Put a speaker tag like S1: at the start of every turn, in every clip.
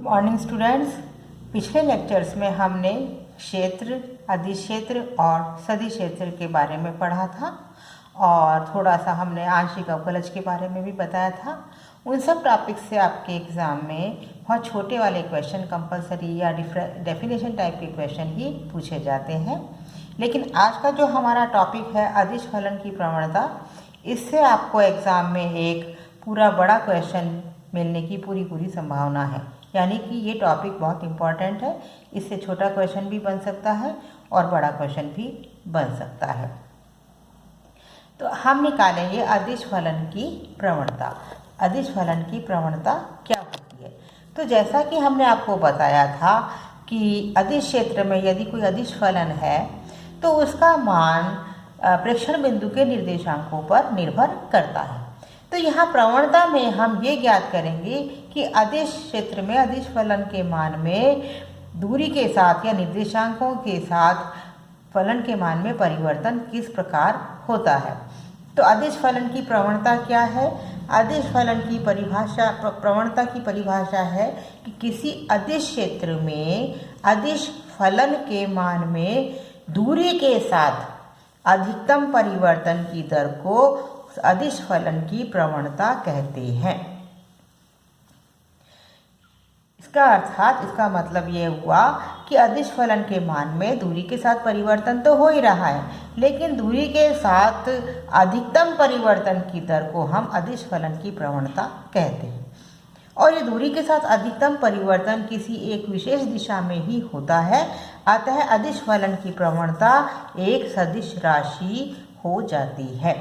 S1: Morning students. पिछले lectures में हमने क्षेत्र, अदिश क्षेत्र और सदिश क्षेत्र के बारे में पढ़ा था और थोड़ा सा हमने आंशिक अवकलज के बारे में भी बताया था। उन सब टॉपिक्स से आपके एग्ज़ाम में बहुत छोटे वाले क्वेश्चन कंपलसरी या डेफिनेशन टाइप के क्वेश्चन ही पूछे जाते हैं। लेकिन आज का जो हमारा टॉपिक है अदिश फलन की प्रवणता, इससे आपको एग्ज़ाम में एक पूरा बड़ा क्वेश्चन मिलने की पूरी संभावना है। यानी कि ये टॉपिक बहुत इम्पॉर्टेंट है। इससे छोटा क्वेश्चन भी बन सकता है और बड़ा क्वेश्चन भी बन सकता है। तो हम निकालेंगे अदिश फलन की प्रवणता। अदिश फलन की प्रवणता क्या होती है? तो जैसा कि हमने आपको बताया था कि अदिश क्षेत्र में यदि कोई अदिश फलन है तो उसका मान प्रेक्षण बिंदु के निर्देशांकों पर निर्भर करता है। तो यहाँ प्रवणता में हम ये ज्ञात करेंगे कि अदिश क्षेत्र में अदिश फलन के मान में दूरी के साथ या निर्देशांकों के साथ फलन के मान में परिवर्तन किस प्रकार होता है। तो अदिश फलन की प्रवणता क्या है? अदिश फलन की परिभाषा, प्रवणता की परिभाषा है कि किसी अदिश क्षेत्र में अदिश फलन के मान में दूरी के साथ अधिकतम परिवर्तन की दर को अदिश फलन की प्रवणता कहते हैं। इसका मतलब ये हुआ कि अदिश फलन के मान में दूरी के साथ परिवर्तन तो हो ही रहा है, लेकिन दूरी के साथ अधिकतम परिवर्तन की दर को हम अदिश फलन की प्रवणता कहते हैं। और ये दूरी के साथ अधिकतम परिवर्तन किसी एक विशेष दिशा में ही होता है। अतः अदिश फलन की प्रवणता एक सदिश राशि हो जाती है।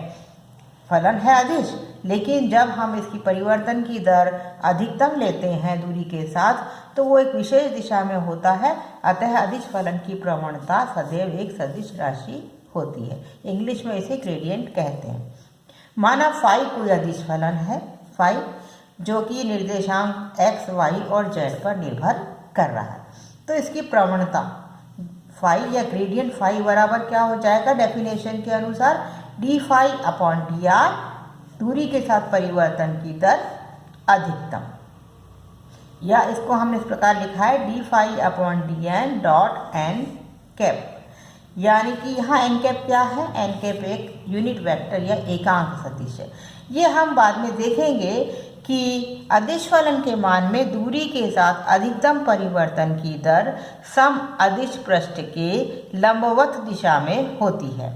S1: फलन है अदिश, लेकिन जब हम इसकी परिवर्तन की दर अधिकतम लेते हैं दूरी के साथ तो वो एक विशेष दिशा में होता है। अतः अदिश फलन की प्रवणता सदैव एक सदिश राशि होती है। इंग्लिश में इसे ग्रेडियंट कहते हैं। माना फाई कोई अदिश फलन है, फाई जो कि निर्देशांक x, y और z पर निर्भर कर रहा है। तो इसकी प्रवणता फाई या ग्रेडियंट फाई बराबर क्या हो जाएगा? डेफिनेशन के अनुसार D phi upon D R, दूरी के साथ परिवर्तन की दर अधिकतम, या इसको हमने इस प्रकार लिखा है D phi upon D N dot N cap. यानी कि यहाँ एन कैप क्या है? एन कैप एक यूनिट वेक्टर या एकांक सदिश है। ये हम बाद में देखेंगे कि अदिश फलन के मान में दूरी के साथ अधिकतम परिवर्तन की दर सम अदिश पृष्ठ के लंबवत दिशा में होती है।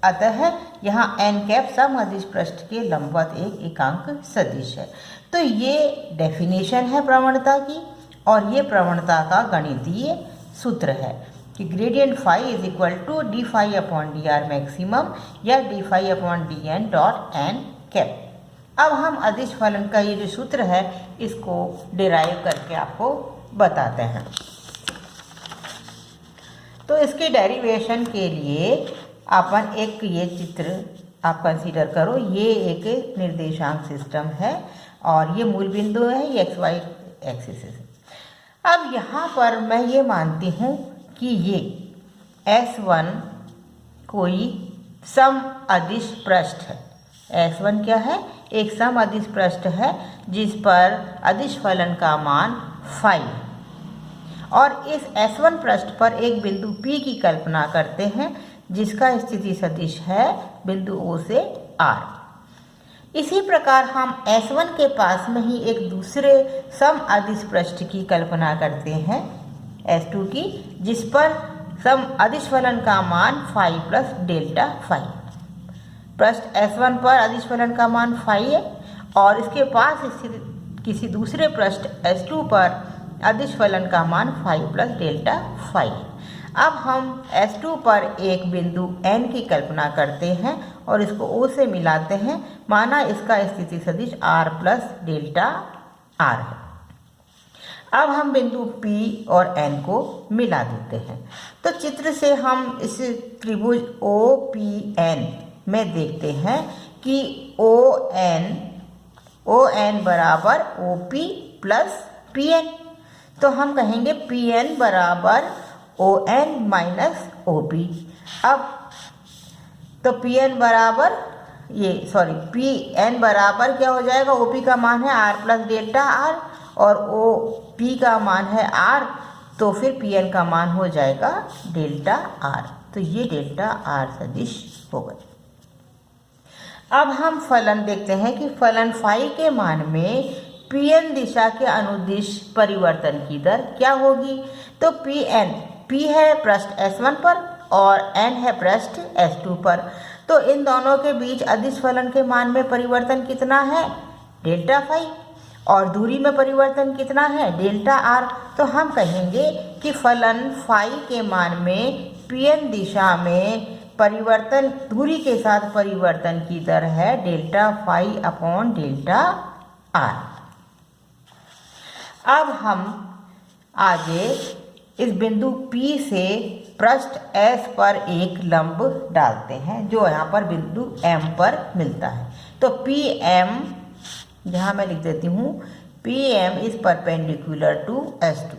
S1: अतः यहाँ एन कैप सम अदिश पृष्ठ के लंबवत एक एकांक सदिश है। तो ये डेफिनेशन है प्रवणता की, और ये प्रवणता का गणितीय सूत्र है कि gradient phi is equal to D phi upon D R maximum या D phi upon D N dot N cap. अब हम अदिश फलन का ये जो सूत्र है इसको डिराइव करके आपको बताते हैं। तो इसके डेरिवेशन के लिए अपन एक ये चित्र आप कंसीडर करो। ये एक निर्देशांक सिस्टम है और ये मूल बिंदु है, ये एक्स वाई एक्सिस है। अब यहाँ पर मैं ये मानती हूँ कि ये S1 कोई सम अदिश पृष्ठ है। S1 क्या है? एक सम अदिश पृष्ठ है जिस पर अदिश फलन का मान फाई है। और इस S1 पृष्ठ पर एक बिंदु P की कल्पना करते हैं जिसका स्थिति सदिश है बिंदु O से R। इसी प्रकार हम S1 के पास में ही एक दूसरे सम अदिश पृष्ठ की कल्पना करते हैं S2 की, जिस पर सम अदिश फलन का मान फाई प्लस डेल्टा फाई। पृष्ठ S1 पर अदिश फलन का मान फाई है और इसके पास स्थित किसी दूसरे पृष्ठ S2 पर अदिश फलन का मान फाई प्लस डेल्टा फाई है। अब हम S2 पर एक बिंदु N की कल्पना करते हैं और इसको O से मिलाते हैं। माना इसका स्थिति सदिश R प्लस डेल्टा R है। अब हम बिंदु P और N को मिला देते हैं। तो चित्र से हम इस त्रिभुज OPN में देखते हैं कि ON बराबर OP प्लस PN। तो हम कहेंगे PN बराबर ON माइनस OP। अब तो PN बराबर क्या हो जाएगा? OP का मान है R प्लस डेल्टा R और ओ पी का मान है आर, तो फिर पी एन का मान हो जाएगा डेल्टा आर। तो ये डेल्टा आर सदिश हो गए। अब हम फलन देखते हैं कि फलन फाई के मान में पी एन दिशा के अनुदिश परिवर्तन की दर क्या होगी। तो पी एन, पी है पृष्ठ S1 पर और एन है पृष्ठ S2 पर, तो इन दोनों के बीच अदिश फलन के मान में परिवर्तन कितना है, डेल्टा फाई, और दूरी में परिवर्तन कितना है, डेल्टा आर। तो हम कहेंगे कि फलन फाई के मान में पी एन दिशा में परिवर्तन, दूरी के साथ परिवर्तन की दर है delta phi upon delta R. अब हम आगे इस बिंदु P से पृष्ठ S पर एक लंब डालते हैं जो यहाँ पर बिंदु M पर मिलता है। तो PM, जहाँ मैं लिख देती हूँ PM is perpendicular to S2।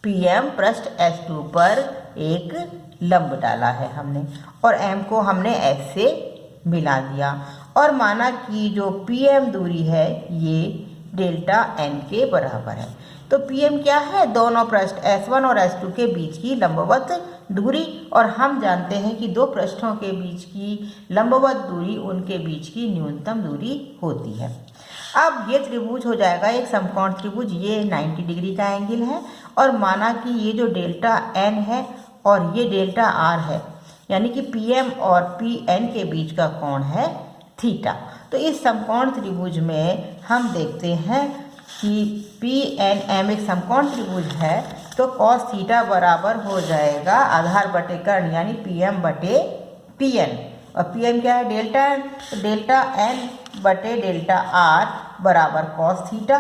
S1: PM पृष्ठ S2 पर एक लंब डाला है हमने और M को हमने S से मिला दिया और माना कि जो PM दूरी है ये डेल्टा N के बराबर है। तो PM क्या है, दोनों पृष्ठ S1 और S2 के बीच की लंबवत दूरी, और हम जानते हैं कि दो पृष्ठों के बीच की लंबवत दूरी उनके बीच की न्यूनतम दूरी होती है। अब ये त्रिभुज हो जाएगा एक समकोण त्रिभुज, ये 90 डिग्री का एंगल है और माना कि ये जो डेल्टा N है और ये डेल्टा R है, यानी कि PM और PN के बीच का कोण है थीटा। तो इस समकोण त्रिभुज में हम देखते हैं कि PNM एक समकोण त्रिभुज है, तो कॉस थीटा बराबर हो जाएगा आधार बटे कर्ण यानी PM बटे PN, और PM क्या है, डेल्टा N, तो डेल्टा N बटे डेल्टा R बराबर कॉस थीटा।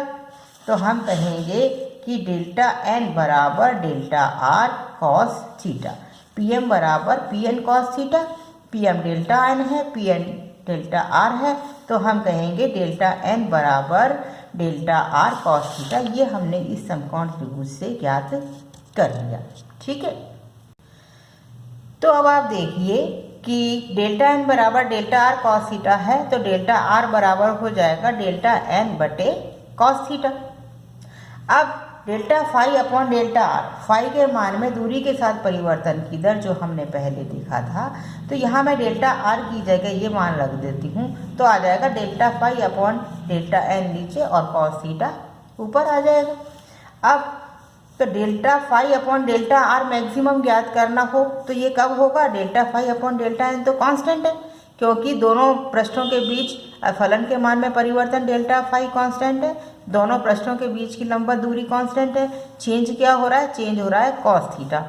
S1: तो हम कहेंगे कि डेल्टा N बराबर delta R cos theta, PM बराबर PN cos theta, PM delta N है, PN डेल्टा R है, तो हम कहेंगे डेल्टा N बराबर डेल्टा R कॉस थीटा। ये हमने इस समकोण त्रिभुज से ज्ञात कर लिया, ठीक है। तो अब आप देखिए कि डेल्टा N बराबर डेल्टा R कॉस थीटा है, तो डेल्टा R बराबर हो जाएगा डेल्टा N बटे कॉस थीटा। अब delta phi upon delta R, phi के मान में दूरी के साथ परिवर्तन की दर जो हमने पहले देखा था, तो यहाँ मैं डेल्टा आर की जगह ये मान रख देती हूँ, तो आ जाएगा delta phi upon delta N नीचे और कॉस थीटा ऊपर आ जाएगा। अब तो delta phi upon delta R maximum ज्ञात करना हो तो ये कब होगा, delta phi upon delta N तो कांस्टेंट है, क्योंकि दोनों पृष्ठों के बीच फलन के मान में परिवर्तन डेल्टा फाई कांस्टेंट है, दोनों पृष्ठों के बीच की लंबवत दूरी कांस्टेंट है। चेंज क्या हो रहा है, चेंज हो रहा है कॉस थीटा।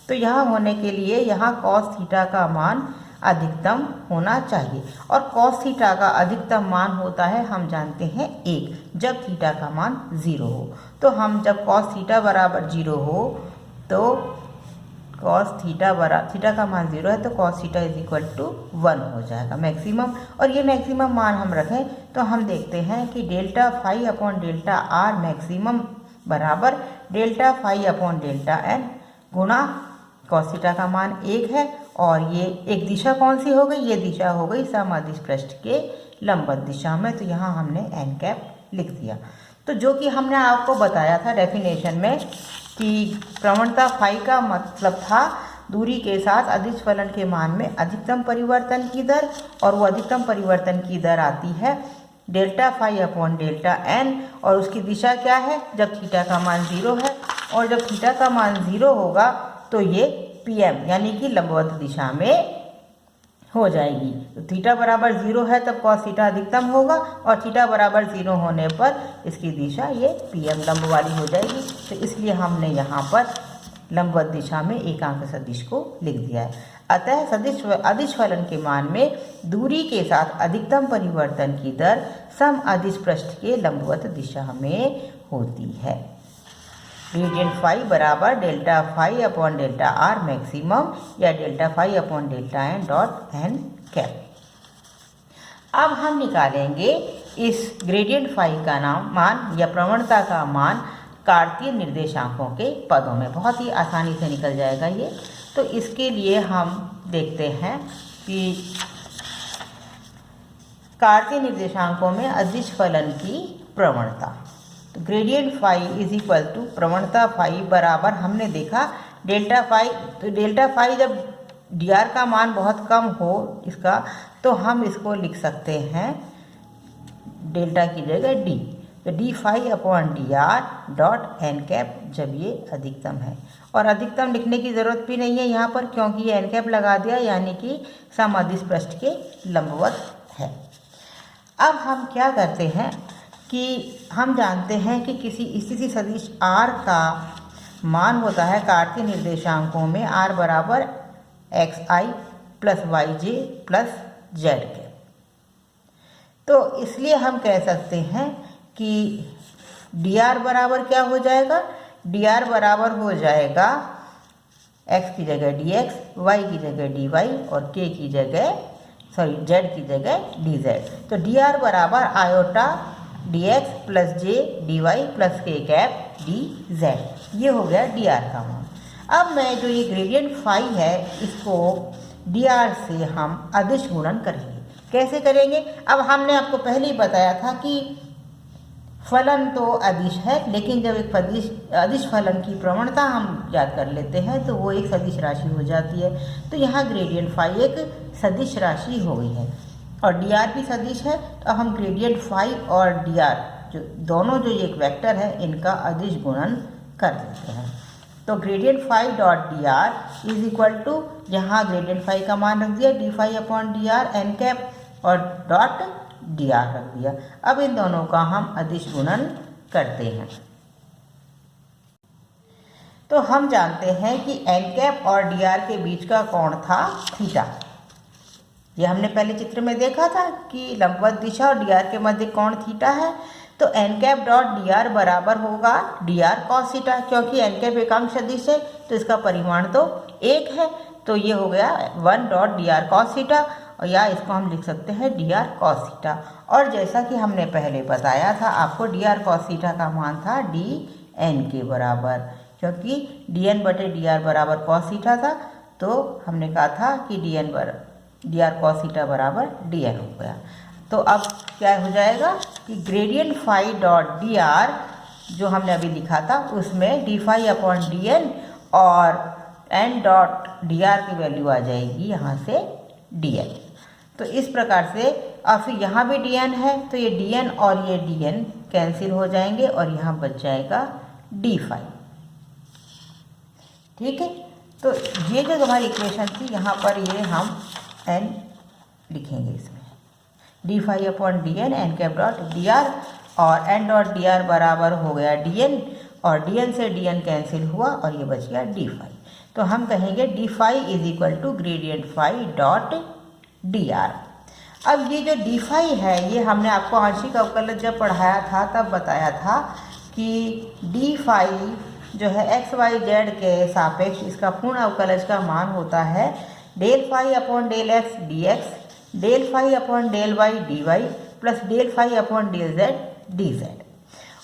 S1: तो यहाँ होने के लिए यहाँ कॉस थीटा का मान अधिकतम होना चाहिए, और कॉस थीटा का अधिकतम मान होता है हम जानते हैं 1, जब थीटा का मान 0 हो। तो हम जब कॉस थीटा बराबर 0 हो तो कॉस थीटा का मान 0 है, तो cos theta is equal to 1 हो जाएगा मैक्सिमम। और ये मैक्सिमम मान हम रखें तो हम देखते हैं कि delta phi upon delta R maximum बराबर delta phi upon delta N गुणा कॉस थीटा का मान 1 है, और ये एक दिशा कौन सी हो गई, ये दिशा हो गई समअदिश पृष्ठ के लंबवत दिशा में, तो यहाँ हमने एन कैप लिख दिया। तो जो कि हमने आपको बताया था डेफिनेशन में कि प्रवणता फाई का मतलब था दूरी के साथ अदिश फलन के मान में अधिकतम परिवर्तन की दर, और वो अधिकतम परिवर्तन की दर आती है delta phi upon delta N, और उसकी दिशा क्या है, जब थीटा का मान 0 है, और जब थीटा का मान 0 होगा तो ये PM यानी कि लंबवत दिशा में हो जाएगी। तो थीटा बराबर 0 है तब कॉस थीटा अधिकतम होगा, और थीटा बराबर 0 होने पर इसकी दिशा ये PM लंब वाली हो जाएगी। तो इसलिए हमने यहाँ पर लंबवत दिशा में एकांक सदिश को लिख दिया है। अतः अदिश फलन के मान में दूरी के साथ अधिकतम परिवर्तन की दर सम अदिश पृष्ठ के लंबवत दिशा में होती है। ग्रेडियंट फाई बराबर delta phi upon delta R maximum या delta phi upon delta N dot N cap. अब हम निकालेंगे इस ग्रेडियंट फाई का मान या प्रवणता का मान कार्तीय निर्देशांकों के पदों में, बहुत ही आसानी से निकल जाएगा ये। तो इसके लिए हम देखते हैं कि कार्तीय निर्देशांकों में अदिश फलन की प्रवणता। तो gradient phi is equal to प्रवणता फाई बराबर हमने देखा डेल्टा फाई। तो डेल्टा फाई जब डी आर का मान बहुत कम हो इसका, तो हम इसको लिख सकते हैं डेल्टा की जगह डी। तो D phi upon D R dot N cap जब ये अधिकतम है। और अधिकतम लिखने की ज़रूरत भी नहीं है यहाँ पर, क्योंकि ये एन कैप लगा दिया, यानी कि समअदिश पृष्ठ के लंबवत है। अब हम क्या करते हैं कि हम जानते हैं कि किसी स्थिति सदिश आर का मान होता है कार्तीय निर्देशांकों में आर बराबर एक्स आई प्लस वाई जे प्लस जेड के। तो इसलिए हम कह सकते हैं कि डी आर बराबर क्या हो जाएगा, डी आर बराबर हो जाएगा एक्स की जगह डी एक्स, वाई की जगह डी वाई और के की जगह जेड की जगह डी जेड। तो डी आर बराबर iota D X plus J D Y plus K cap D Z. ये हो गया डी आर का मान। अब मैं जो ये ग्रेडियंट फाई है इसको डी आर से हम अदिश गुणन करेंगे। कैसे करेंगे? अब हमने आपको पहले ही बताया था कि फलन तो अदिश है, लेकिन जब एक अदिश फलन की प्रवणता हम याद कर लेते हैं तो वो एक सदिश राशि हो जाती है। तो यहाँ ग्रेडियंट फाई एक सदिश राशि हो गई है और डी आर भी सदिश है। तो अब हम ग्रेडियंट फाई और डी आर जो दोनों जो एक वेक्टर है इनका अदिश गुणन कर देते हैं। तो gradient phi dot D R is equal to, यहाँ ग्रेडियंट फाई का मान रख दिया D phi upon D R N cap और डॉट डी आर रख दिया। अब इन दोनों का हम अदिश गुणन करते हैं। तो हम जानते हैं कि एन कैप और डी आर के बीच का कोण था थीटा। ये हमने पहले चित्र में देखा था कि लंबवत दिशा और डी आर के मध्य कोण थीटा है। तो N cap dot D R बराबर होगा डी आर कॉस थीटा, क्योंकि एन कैप एकांक सदिश है तो इसका परिमाण तो एक है। तो ये हो गया 1 dot D R cos theta, और या इसको हम लिख सकते हैं डी आर कॉस थीटा। और जैसा कि हमने पहले बताया था आपको, डी आर कॉस थीटा का मान था डी एन के बराबर, क्योंकि डी एन बटे डी आर बराबर कॉस थीटा था। तो हमने कहा था कि डी आर कॉस थीटा बराबर डी एन हो गया। तो अब क्या हो जाएगा कि gradient phi dot D R जो हमने अभी लिखा था उसमें D phi upon D N और एन डॉट डी आर की वैल्यू आ जाएगी यहाँ से डी एन। तो इस प्रकार से और फिर यहाँ भी डी एन है, तो ये डी एन और ये डी एन कैंसिल हो जाएंगे और यहाँ बच जाएगा डी फाई। ठीक है, तो ये जो हमारी इक्वेशन थी यहाँ पर ये हम एन लिखेंगे इसमें D phi upon D N N cap dot D R, और एन डॉट डी आर बराबर हो गया डी एन, और डी एन से डी एन कैंसिल हुआ और ये बच गया डी फाई। तो हम कहेंगे D phi is equal to gradient phi dot D R. अब ये जो डी फाई है ये हमने आपको आंशिक अवकलज जब पढ़ाया था तब बताया था कि डी फाई जो है एक्स वाई जेड के सापेक्ष इसका पूर्ण अवकलज का मान होता है del phi upon del X D X, del phi upon del Y D Y plus del phi upon del Z D Z.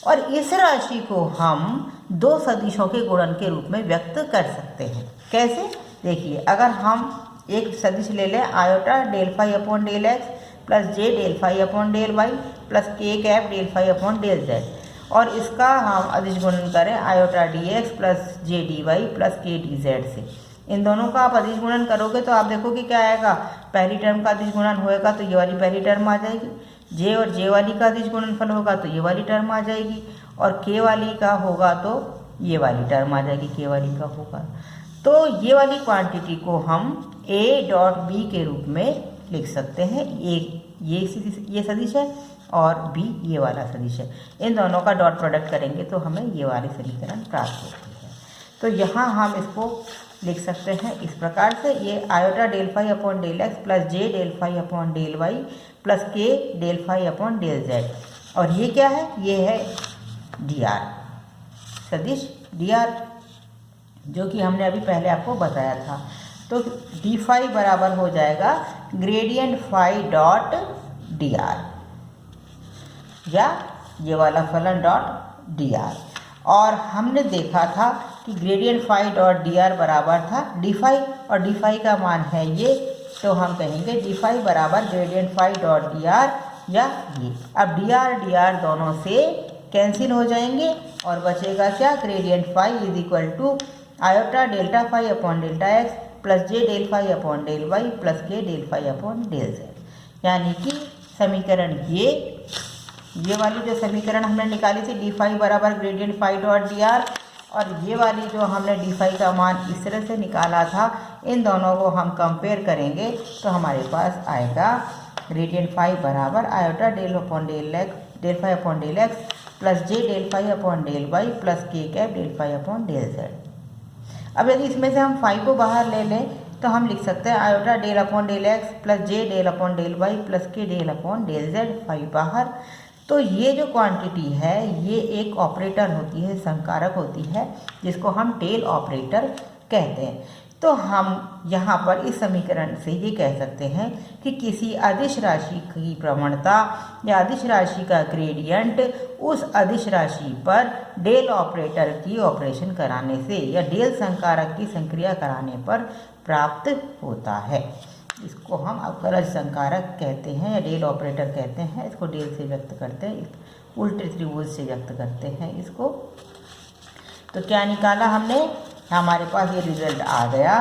S1: और इस राशि को हम दो सदिशों के गुणन के रूप में व्यक्त कर सकते हैं। कैसे? देखिए, अगर हम एक सदिश ले लें iota del phi upon del X plus J del phi upon del Y plus K cap del phi upon del Z, और इसका हम अदिश गुणन करें iota D X plus J D Y plus K D Z से। इन दोनों का आप अदिश गुणन करोगे तो आप देखोगे क्या आएगा, पहली टर्म का अदिश गुणन होएगा तो ये वाली पहली टर्म आ जाएगी, जे और जे वाली का अदिश गुणनफल होगा तो ये वाली टर्म आ जाएगी, और के वाली का होगा तो ये वाली टर्म आ जाएगी, के वाली का होगा। तो ये वाली क्वांटिटी को हम ए डॉट बी के रूप में लिख सकते हैं। ये सदिश है और बी ये वाला सदिश है। इन दोनों का डॉट प्रोडक्ट करेंगे तो हमें ये वाली समीकरण प्राप्त होती है। तो यहाँ हम इसको लिख सकते हैं इस प्रकार से, ये iota del phi upon del X plus J del phi upon del Y plus K del phi upon del Z, और ये क्या है, ये है डी आर सदिश डी आर, जो कि हमने अभी पहले आपको बताया था। तो डी फाई बराबर हो जाएगा gradient phi dot D R, या ये वाला फलन डॉट डी आर। और हमने देखा था कि gradient phi dot D R बराबर था डी फाई, और डी फाई का मान है ये, तो हम कहेंगे डी फाई बराबर gradient phi dot D R या ये। अब डी आर दोनों से कैंसिल हो जाएंगे और बचेगा क्या, gradient phi is equal to iota delta phi upon delta X plus J del phi upon del Y plus K del phi upon del Z. यानी कि समीकरण ये वाली जो समीकरण हमने निकाली थी डी फाई बराबर gradient phi dot D R, और ये वाली जो हमने डी फाई का मान इस तरह से निकाला था, इन दोनों को हम कंपेयर करेंगे तो हमारे पास आएगा ग्रेडियंट फाई बराबर iota del upon del phi upon del X plus J del phi upon del Y plus K cap del phi upon del Z. अब यदि इसमें से हम फाई को बाहर ले लें तो हम लिख सकते हैं iota del upon del X plus J del upon del Y plus K del upon del Z, phi बाहर। तो ये जो क्वांटिटी है ये एक ऑपरेटर होती है, संकारक होती है, जिसको हम टेल ऑपरेटर कहते हैं। तो हम यहाँ पर इस समीकरण से ये कह सकते हैं कि किसी अदिश राशि की प्रवणता या अदिश राशि का ग्रेडियंट उस अदिश राशि पर डेल ऑपरेटर की ऑपरेशन कराने से या डेल संकारक की संक्रिया कराने पर प्राप्त होता है। इसको हम अवकलज संकारक कहते हैं या डेल ऑपरेटर कहते हैं। इसको डेल से व्यक्त करते हैं, उल्टे त्रिभुज से व्यक्त करते हैं इसको। तो क्या निकाला हमने, हमारे पास ये रिजल्ट आ गया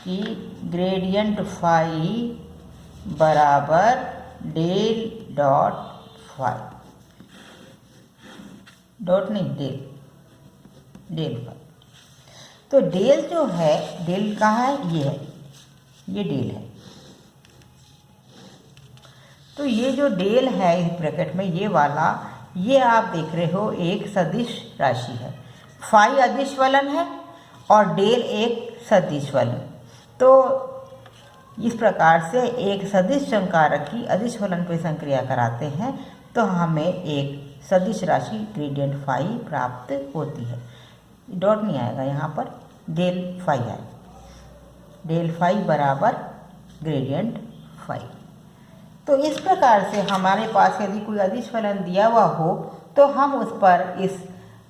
S1: कि ग्रेडियंट फाई बराबर डेल डॉट फाई, डॉट नहीं डेल फाई। तो डेल जो है, डेल कहाँ है, ये है, ये डेल है। तो ये जो डेल है इस ब्रैकेट में ये वाला, ये आप देख रहे हो एक सदिश राशि है। फाई अदिश फलन है और डेल एक सदिश फलन। तो इस प्रकार से एक सदिश संकारक की अदिश फलन पे संक्रिया कराते हैं तो हमें एक सदिश राशि ग्रेडियंट फाई प्राप्त होती है। डॉट नहीं आएगा यहाँ पर, डेल फाई आएगा, डेल फाई बराबर ग्रेडियंट फाई। तो इस प्रकार से हमारे पास यदि कोई अदिश फलन दिया हुआ हो तो हम उस पर इस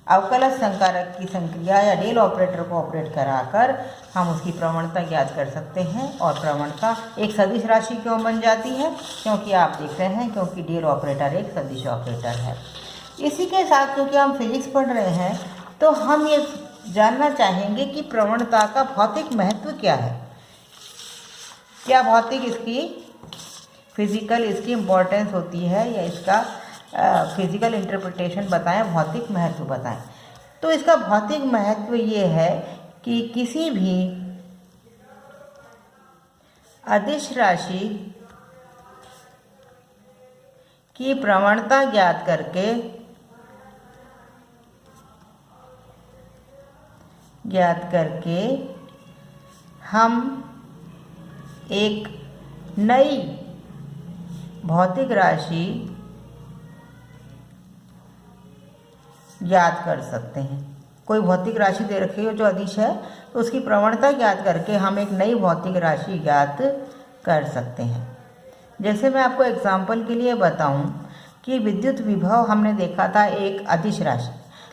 S1: अवकलज संकारक की संक्रिया या डेल ऑपरेटर को ऑपरेट कराकर हम उसकी प्रवणता ज्ञात कर सकते हैं। और प्रवणता एक सदिश राशि क्यों बन जाती है, क्योंकि आप देख रहे हैं क्योंकि डेल ऑपरेटर एक सदिश ऑपरेटर है। इसी के साथ क्योंकि हम फिजिक्स पढ़ रहे हैं तो हम ये जानना चाहेंगे कि प्रवणता का भौतिक महत्व क्या है, क्या भौतिक इसकी फिजिकल इसकी इम्पोर्टेंस होती है या इसका फिजिकल इंटरप्रिटेशन बताएं, भौतिक महत्व बताएं। तो इसका भौतिक महत्व ये है कि किसी भी अदिश राशि की प्रवणता ज्ञात करके हम एक नई भौतिक राशि ज्ञात कर सकते हैं। कोई भौतिक राशि दे रखी हो जो अदिश है तो उसकी प्रवणता ज्ञात करके हम एक नई भौतिक राशि ज्ञात कर सकते हैं। जैसे मैं आपको एग्जाम्पल के लिए बताऊं कि विद्युत विभव हमने देखा था एक अदिश राशि,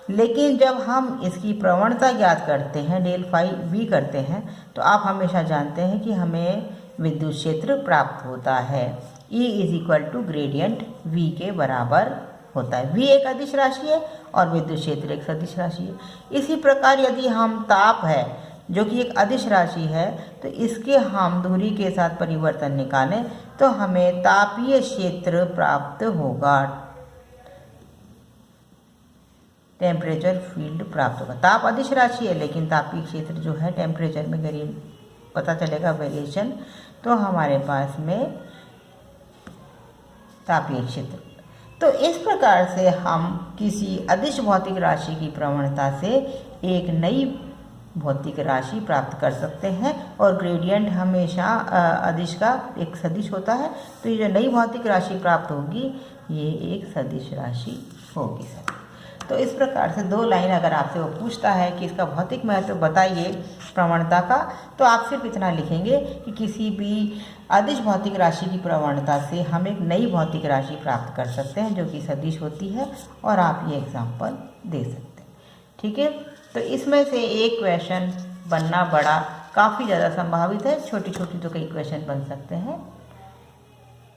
S1: लेकिन जब हम इसकी प्रवणता ज्ञात करते हैं, डेल फाई वी करते हैं, तो आप हमेशा जानते हैं कि हमें विद्युत क्षेत्र प्राप्त होता है। E is equal to gradient V के बराबर होता है। V एक अदिश राशि है और विद्युत क्षेत्र एक सदिश राशि है। इसी प्रकार यदि हम ताप है जो कि एक अदिश राशि है तो इसके हम दूरी के साथ परिवर्तन निकालें तो हमें तापीय क्षेत्र प्राप्त होगा, टेम्परेचर फील्ड प्राप्त होगा। ताप अदिश राशि है लेकिन तापीय क्षेत्र जो है टेम्परेचर में पता चलेगा वेरिएशन, तो हमारे पास में तापीय क्षेत्र। तो इस प्रकार से हम किसी अदिश भौतिक राशि की प्रवणता से एक नई भौतिक राशि प्राप्त कर सकते हैं और ग्रेडियंट हमेशा अदिश का एक सदिश होता है। तो ये जो नई भौतिक राशि प्राप्त होगी ये एक सदिश राशि होगी सर। तो इस प्रकार से दो लाइन अगर आपसे वो पूछता है कि इसका भौतिक महत्व बताइए प्रवणता का, तो आप सिर्फ इतना लिखेंगे कि किसी भी अदिश भौतिक राशि की प्रवणता से हम एक नई भौतिक राशि प्राप्त कर सकते हैं जो कि सदिश होती है, और आप ये एग्जाम्पल दे सकते हैं। ठीक है, तो इसमें से एक क्वेश्चन बनना बड़ा काफ़ी ज़्यादा संभावित है, छोटी छोटी तो कई क्वेश्चन बन सकते हैं।